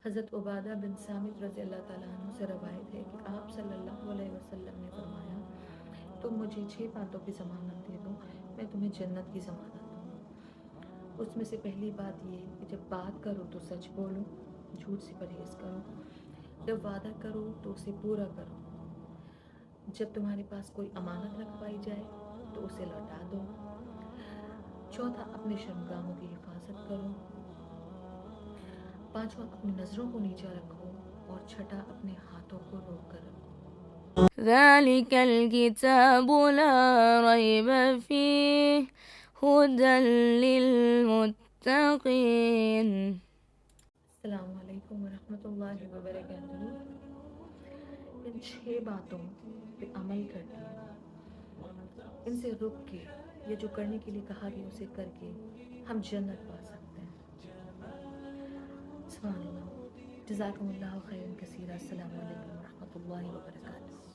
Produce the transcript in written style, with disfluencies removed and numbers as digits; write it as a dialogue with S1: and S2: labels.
S1: حضرت عبادہ بن سامت رضی اللہ تعالیٰ عنہ سے روایت ہے کہ آپ صلی اللہ علیہ وسلم نے فرمایا، تم مجھے 6 باتوں کی ضمانت دے دو، میں تمہیں جنت کی ضمانت دوں گا۔ اس میں سے پہلی بات یہ کہ جب بات کرو تو سچ بولو، جھوٹ سے پرہیز کرو، جب وعدہ کرو تو اسے پورا کرو، جب تمہارے پاس کوئی امانت رکھوائی جائے تو اسے لوٹا دو، چوتھا اپنے شرمگاہوں کی حفاظت کرو، پانچواں اپنی نظروں کو نیچا رکھو، اور چھٹا اپنے ہاتھوں کو روک کر رکھو۔
S2: ذلك الكتاب لا ريب فيه هدى للمتقين۔
S1: السلام علیکم ورحمۃ اللہ وبرکاتہ۔ ان 6 باتوں پہ عمل کر کے، ان سے رک کے، یا جو کرنے کے لیے کہا گیا اسے کر کے ہم جنت پا سکتے ہیں۔ سبحان اللہ۔ جزاکم اللہ خیرا کثیرا۔ السلام علیکم ورحمۃ اللہ وبرکاتہ۔